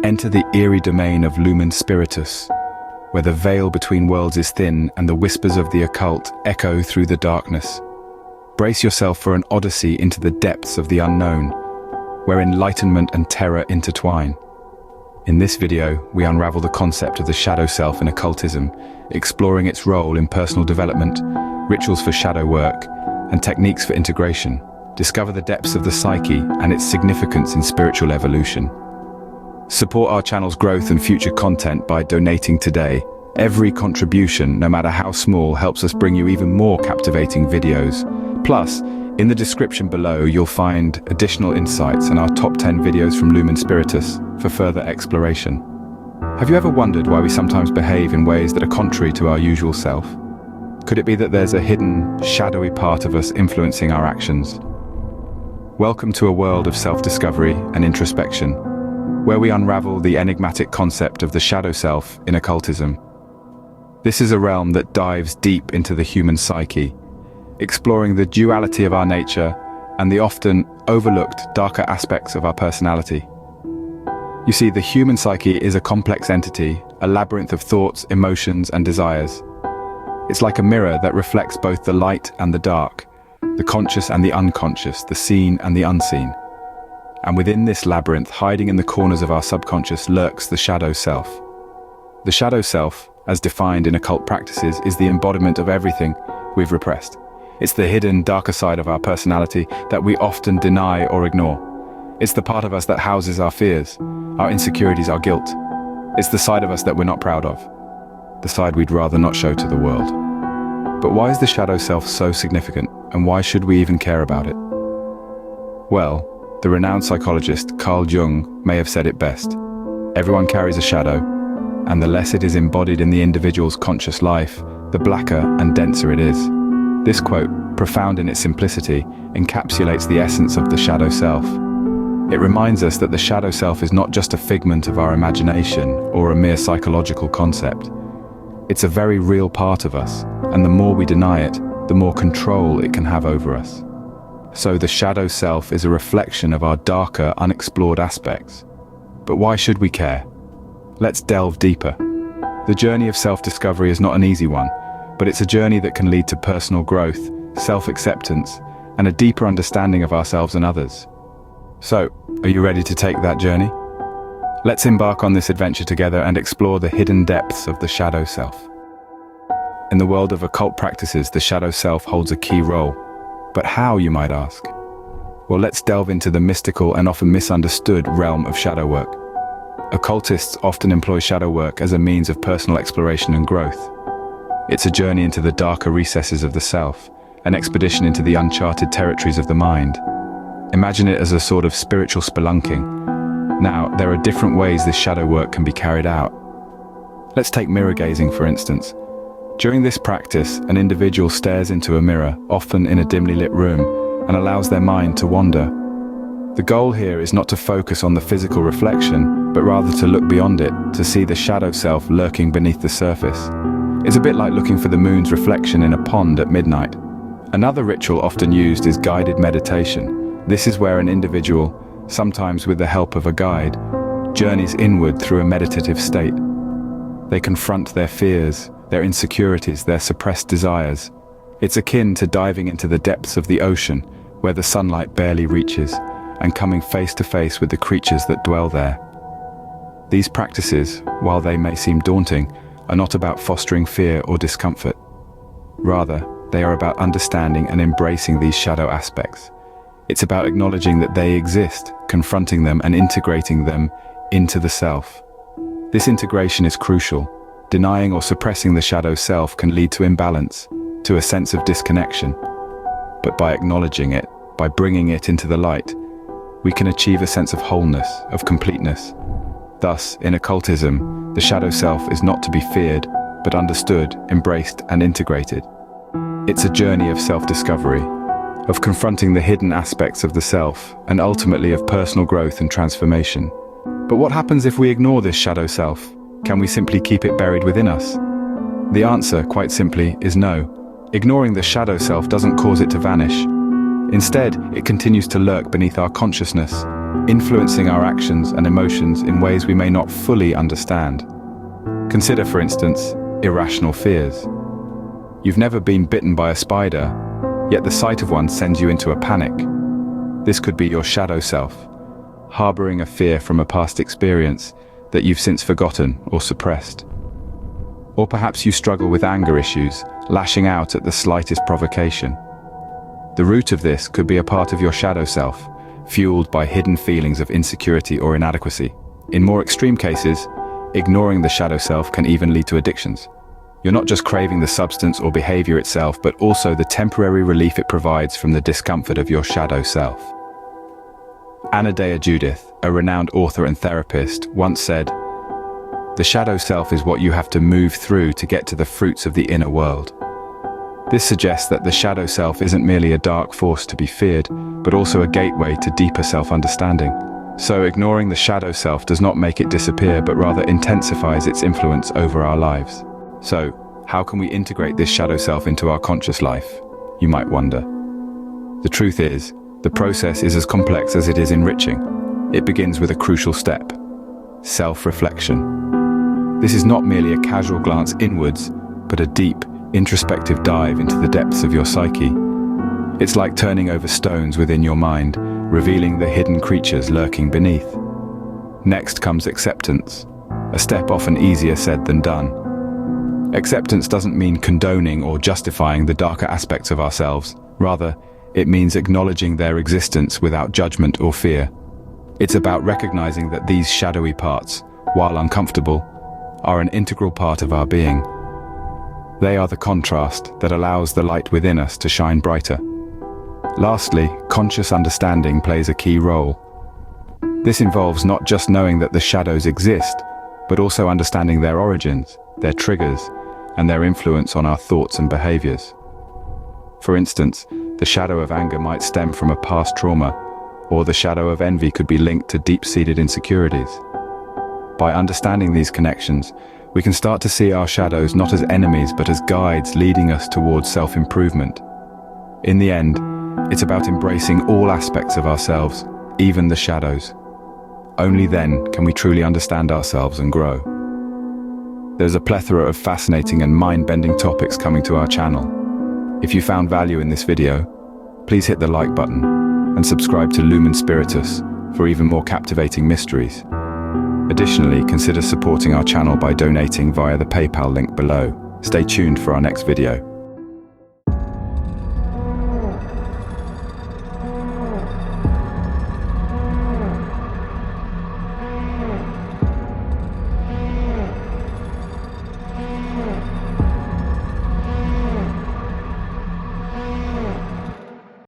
Enter the eerie domain of Lumen Spiritus, where the veil between worlds is thin and the whispers of the occult echo through the darkness. Brace yourself for an odyssey into the depths of the unknown, where enlightenment and terror intertwine. In this video, we unravel the concept of the shadow self in occultism, exploring its role in personal development, rituals for shadow work, and techniques for integration. Discover the depths of the psyche and its significance in spiritual evolution. Support our channel's growth and future content by donating today. Every contribution, no matter how small, helps us bring you even more captivating videos. Plus, in the description below, you'll find additional insights and our top 10 videos from Lumen Spiritus for further exploration. Have you ever wondered why we sometimes behave in ways that are contrary to our usual self? Could it be that there's a hidden, shadowy part of us influencing our actions? Welcome to a world of self-discovery and introspection, where we unravel the enigmatic concept of the shadow self in occultism. This is a realm that dives deep into the human psyche, exploring the duality of our nature and the often overlooked darker aspects of our personality. You see, the human psyche is a complex entity, a labyrinth of thoughts, emotions, and desires. It's like a mirror that reflects both the light and the dark, the conscious and the unconscious, the seen and the unseen. And within this labyrinth, hiding in the corners of our subconscious, lurks the shadow self. The shadow self, as defined in occult practices, is the embodiment of everything we've repressed. It's the hidden, darker side of our personality that we often deny or ignore. It's the part of us that houses our fears, our insecurities, our guilt. It's the side of us that we're not proud of, the side we'd rather not show to the world. But why is the shadow self so significant, and why should we even care about it? Well, the renowned psychologist Carl Jung may have said it best. Everyone carries a shadow, and the less it is embodied in the individual's conscious life, the blacker and denser it is. This quote, profound in its simplicity, encapsulates the essence of the shadow self. It reminds us that the shadow self is not just a figment of our imagination or a mere psychological concept. It's a very real part of us, and the more we deny it, the more control it can have over us. So the shadow self is a reflection of our darker, unexplored aspects. But why should we care? Let's delve deeper. The journey of self-discovery is not an easy one, but it's a journey that can lead to personal growth, self-acceptance, and a deeper understanding of ourselves and others. So, are you ready to take that journey? Let's embark on this adventure together and explore the hidden depths of the shadow self. In the world of occult practices, the shadow self holds a key role. But how, you might ask? Well, let's delve into the mystical and often misunderstood realm of shadow work. Occultists often employ shadow work as a means of personal exploration and growth. It's a journey into the darker recesses of the self, an expedition into the uncharted territories of the mind. Imagine it as a sort of spiritual spelunking. Now, there are different ways this shadow work can be carried out. Let's take mirror gazing, for instance. During this practice, an individual stares into a mirror, often in a dimly lit room, and allows their mind to wander. The goal here is not to focus on the physical reflection, but rather to look beyond it, to see the shadow self lurking beneath the surface. It's a bit like looking for the moon's reflection in a pond at midnight. Another ritual often used is guided meditation. This is where an individual, sometimes with the help of a guide, journeys inward through a meditative state. They confront their fears, their insecurities, their suppressed desires. It's akin to diving into the depths of the ocean, where the sunlight barely reaches, and coming face to face with the creatures that dwell there. These practices, while they may seem daunting, are not about fostering fear or discomfort. Rather, they are about understanding and embracing these shadow aspects. It's about acknowledging that they exist, confronting them and integrating them into the self. This integration is crucial. Denying or suppressing the shadow self can lead to imbalance, to a sense of disconnection. But by acknowledging it, by bringing it into the light, we can achieve a sense of wholeness, of completeness. Thus, in occultism, the shadow self is not to be feared, but understood, embraced, and integrated. It's a journey of self-discovery, of confronting the hidden aspects of the self, and ultimately of personal growth and transformation. But what happens if we ignore this shadow self? Can we simply keep it buried within us? The answer, quite simply, is no. Ignoring the shadow self doesn't cause it to vanish. Instead, it continues to lurk beneath our consciousness, influencing our actions and emotions in ways we may not fully understand. Consider, for instance, irrational fears. You've never been bitten by a spider, yet the sight of one sends you into a panic. This could be your shadow self, harboring a fear from a past experience that you've since forgotten or suppressed. Or perhaps you struggle with anger issues, lashing out at the slightest provocation. The root of this could be a part of your shadow self, fueled by hidden feelings of insecurity or inadequacy. In more extreme cases, ignoring the shadow self can even lead to addictions. You're not just craving the substance or behavior itself, but also the temporary relief it provides from the discomfort of your shadow self. Anodea Judith, a renowned author and therapist, once said, "The shadow self is what you have to move through to get to the fruits of the inner world." This suggests that the shadow self isn't merely a dark force to be feared, but also a gateway to deeper self-understanding. So ignoring the shadow self does not make it disappear, but rather intensifies its influence over our lives. So, how can we integrate this shadow self into our conscious life, you might wonder? The truth is, the process is as complex as it is enriching. It begins with a crucial step: self-reflection. This is not merely a casual glance inwards, but a deep, introspective dive into the depths of your psyche. It's like turning over stones within your mind, revealing the hidden creatures lurking beneath. Next comes acceptance, a step often easier said than done. Acceptance doesn't mean condoning or justifying the darker aspects of ourselves. Rather, it means acknowledging their existence without judgment or fear. It's about recognizing that these shadowy parts, while uncomfortable, are an integral part of our being. They are the contrast that allows the light within us to shine brighter. Lastly, conscious understanding plays a key role. This involves not just knowing that the shadows exist, but also understanding their origins, their triggers, and their influence on our thoughts and behaviors. For instance, the shadow of anger might stem from a past trauma, or the shadow of envy could be linked to deep-seated insecurities. By understanding these connections, we can start to see our shadows not as enemies but as guides leading us towards self-improvement. In the end, it's about embracing all aspects of ourselves, even the shadows. Only then can we truly understand ourselves and grow. There's a plethora of fascinating and mind-bending topics coming to our channel. If you found value in this video, please hit the like button and subscribe to Lumen Spiritus for even more captivating mysteries. Additionally, consider supporting our channel by donating via the PayPal link below. Stay tuned for our next video.